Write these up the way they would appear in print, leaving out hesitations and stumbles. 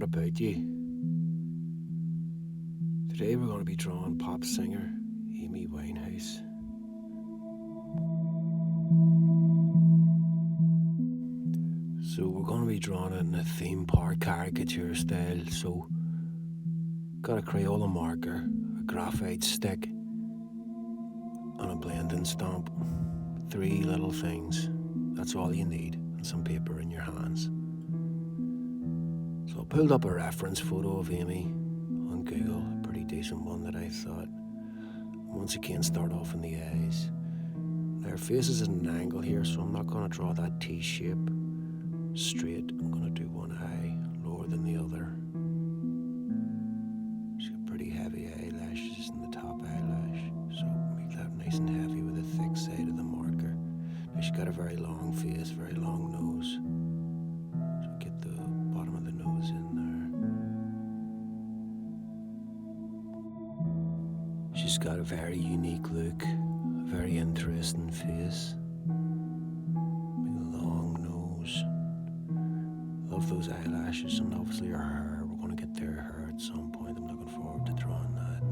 about you. Today we're going to be drawing pop singer Amy Winehouse. So we're going to be drawing it in a theme park caricature style. So got a Crayola marker, a graphite stick, and a blending stamp. 3 little things. That's all you need, and some paper in your hands. So I pulled up a reference photo of Amy on Google, a pretty decent one that I thought. Once again, start off in the eyes. Now her face is at an angle here, so I'm not going to draw that T shape straight. I'm going to do one eye lower than the other. She's got pretty heavy eyelashes in the top eyelash, so make that nice and heavy with the thick side of the marker. Now she's got a very long face, very long nose. So get the bottom of the nose in there. She's got a very unique look, a very interesting face. Long nose. Love those eyelashes, and obviously her hair. We're going to get their hair at some point. I'm looking forward to drawing that.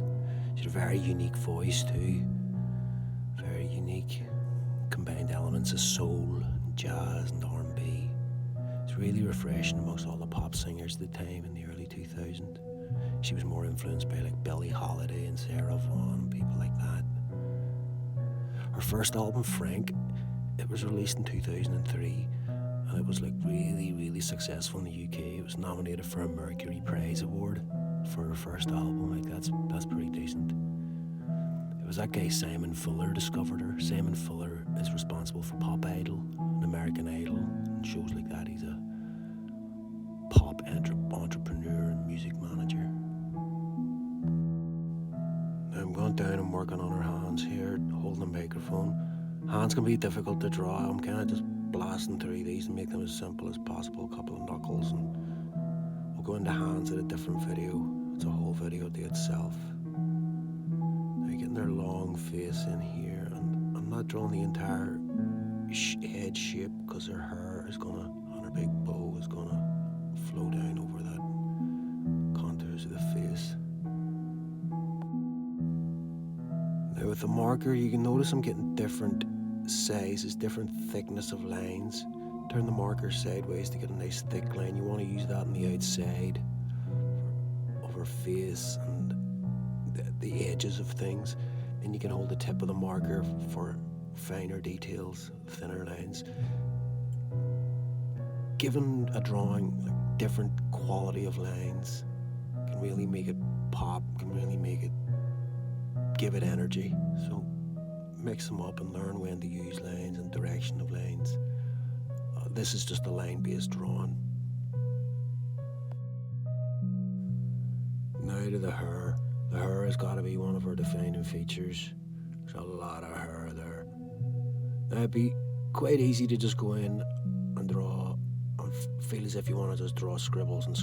She had a very unique voice too. Very unique. Combined elements of soul, and jazz and R&B. It's really refreshing amongst all the pop singers of the time in the early 2000s. She was more influenced by like Billie Holiday and Sarah Vaughan and people like that. Her first album, Frank, it was released in 2003, and it was like really successful in the UK. It was nominated for a Mercury Prize Award for her first album. Like that's pretty decent. It was that guy Simon Fuller discovered her. Simon Fuller is responsible for Pop Idol and American Idol and shows like that. He's a pop entrepreneur and music manager. Now I'm going down and working on her hands here, holding the microphone. Hands can be difficult to draw. I'm kind of just blasting through these and make them as simple as possible. A couple of knuckles, and we'll go into hands in a different video. It's a whole video to itself. Getting their long face in here, and I'm not drawing the entire head shape because her hair is gonna, on her big bow, is gonna flow down over that contours of the face. Now with the marker, you can notice I'm getting different sizes, different thickness of lines. Turn the marker sideways to get a nice thick line. You want to use that on the outside of her face and the edges of things. Then you can hold the tip of the marker for finer details, thinner lines. Given a drawing like different quality of lines can really make it pop, can really make it give it energy. So mix them up and learn when to use lines and direction of lines. This is just a line-based drawing. Now to the hair. The hair has got to be one of her defining features. There's a lot of hair there. Now it'd be quite easy to just go in and draw and feel as if you want to just draw scribbles and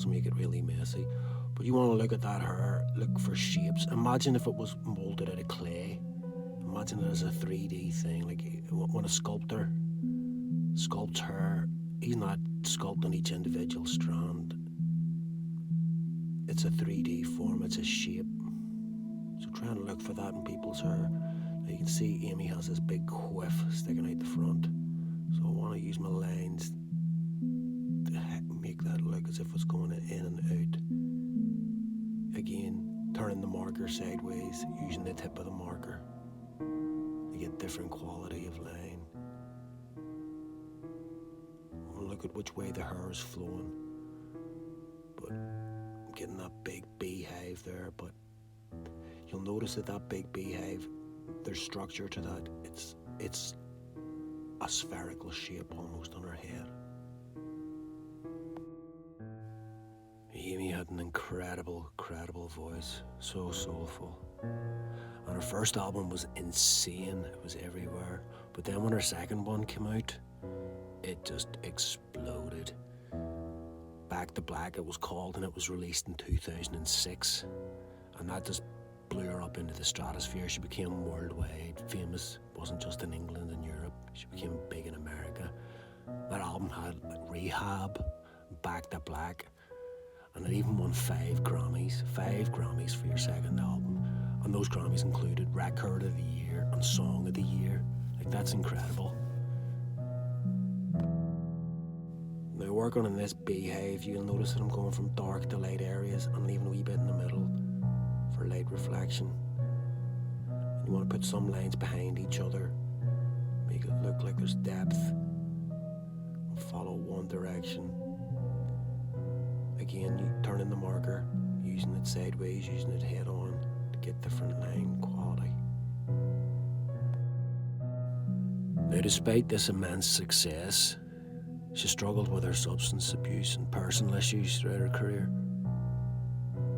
make it really messy. But you want to look at that hair, look for shapes. Imagine if it was molded out of clay. Imagine it as a 3D thing. Like when a sculptor sculpts hair, he's not sculpting each individual strand. It's a 3D form, it's a shape. So try and look for that in people's hair. Now you can see Amy has this big quiff sticking out the front. So I want to use my lines to make that look as if it's going in and out. Again, turning the marker sideways, using the tip of the marker to get different quality of line. We'll look at which way the hair is flowing. But getting that big beehive there, but you'll notice that big beehive, there's structure to that. It's a spherical shape almost on her head. Amy had an incredible voice, so soulful. And her first album was insane, it was everywhere. But then when her second one came out, it just exploded. Back to Black it was called, and it was released in 2006, and that just blew her up into the stratosphere. She became worldwide famous. It wasn't just in England and Europe, she became big in America. That album had like Rehab, Back to Black, And it even won 5 Grammys for your second album. And those Grammys included Record of the Year and Song of the Year. Like, that's incredible. Now, working on this beehive, you'll notice that I'm going from dark to light areas and leaving a wee bit in the middle for light reflection. You want to put some lines behind each other, make it look like there's depth, and follow one direction. Again, you turn in the marker, using it sideways, using it head on to get different line quality. Now, despite this immense success, she struggled with her substance abuse and personal issues throughout her career.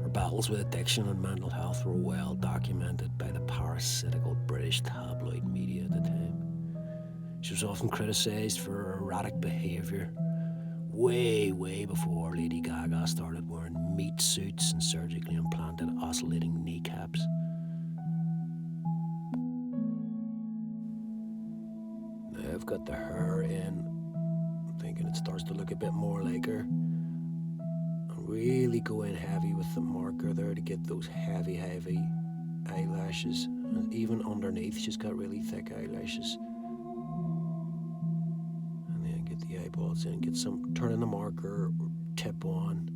Her battles with addiction and mental health were well documented by the parasitical British tabloid media at the time. She was often criticised for her erratic behaviour, way before Lady Gaga started wearing meat suits and surgically implanted oscillating kneecaps. Now I've got the hair in, I'm thinking it starts to look a bit more like her. And really go in heavy with the marker there to get those heavy eyelashes. And even underneath she's got really thick eyelashes. The eyeballs in, get some, turning the marker tip on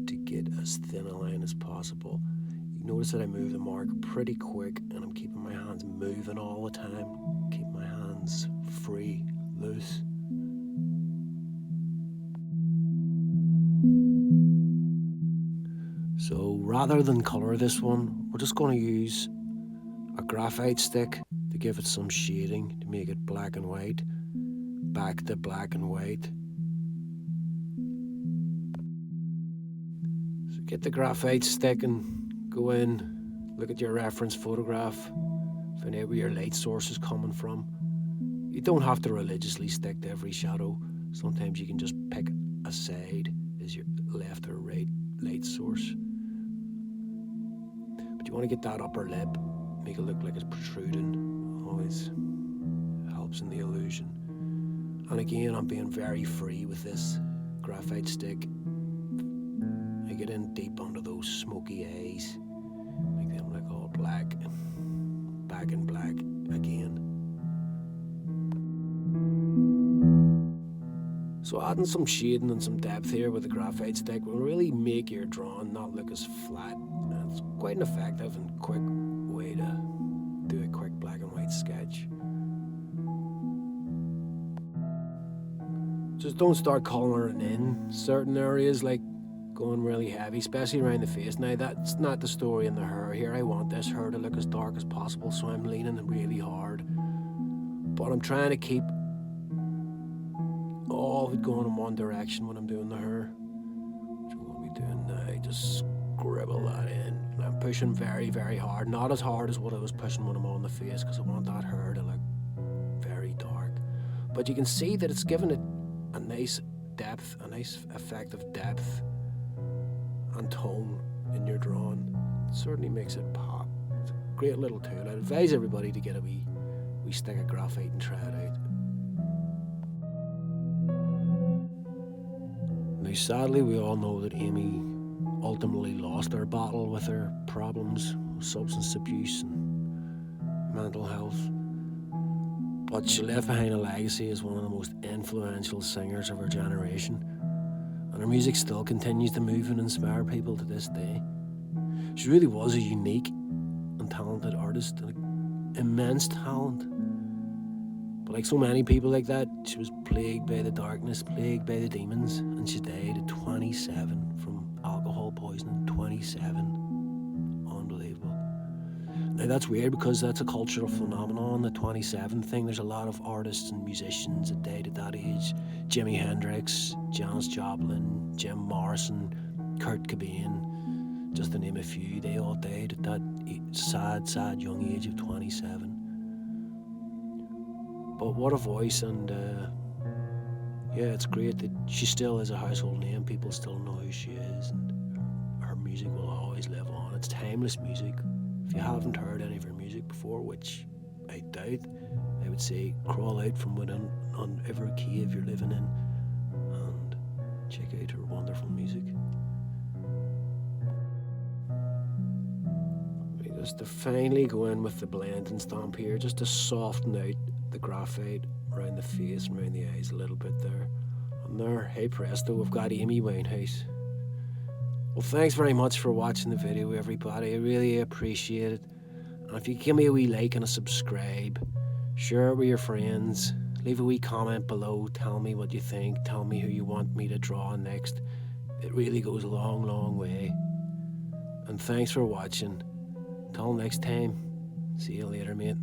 to get as thin a line as possible. You notice that I move the marker pretty quick and I'm keeping my hands moving all the time. Keep my hands free, loose. So rather than colour this one, we're just going to use a graphite stick to give it some shading, to make it black and white. Back to black and white. So get the graphite stick and go in, look at your reference photograph, find out where your light source is coming from. You don't have to religiously stick to every shadow. Sometimes you can just pick a side as your left or right light source. But you want to get that upper lip, make it look like it's protruding. Always helps in the illusion. And again, I'm being very free with this graphite stick. I get in deep under those smoky eyes, make them look all black, back in black again. So adding some shading and some depth here with the graphite stick will really make your drawing not look as flat. And it's quite an effective and quick way to do a quick black and white sketch. Just don't start colouring in certain areas, like going really heavy, especially around the face. Now, that's not the story in the hair here. I want this hair to look as dark as possible, so I'm leaning really hard. But I'm trying to keep all of it going in one direction when I'm doing the hair. Which I'm going to be doing now. Just scribble that in. And I'm pushing very hard. Not as hard as what I was pushing when I'm on the face, because I want that hair to look very dark. But you can see that it's giving it a nice depth, a nice effect of depth and tone in your drawing. It certainly makes it pop. It's a great little tool. I'd advise everybody to get a wee stick of graphite and try it out. Now, sadly, we all know that Amy ultimately lost her battle with her problems, substance abuse and mental health. But she left behind a legacy as one of the most influential singers of her generation, and her music still continues to move and inspire people to this day. She really was a unique and talented artist, and immense talent. But like so many people like that, she was plagued by the darkness, plagued by the demons, and she died at 27 from alcohol poisoning. 27. Unbelievable. Now that's weird because that's a cultural phenomenon, the 27 thing. There's a lot of artists and musicians that died at that age. Jimi Hendrix, Janis Joplin, Jim Morrison, Kurt Cobain, just to name a few. They all died at that sad young age of 27. But what a voice, and yeah, it's great that she still is a household name. People still know who she is, and her music will always live on. It's timeless music. If you haven't heard any of her music before, which I doubt, I would say crawl out from within on every cave you're living in and check out her wonderful music. Just to finally go in with the blending stamp here, just to soften out the graphite around the face and around the eyes a little bit there. And there, hey presto, we've got Amy Winehouse. Well, thanks very much for watching the video, everybody. I really appreciate it. And if you give me a wee like and a subscribe, share it with your friends, leave a wee comment below, tell me what you think, tell me who you want me to draw next. It really goes a long, long way. And thanks for watching. Until next time, see you later, mate.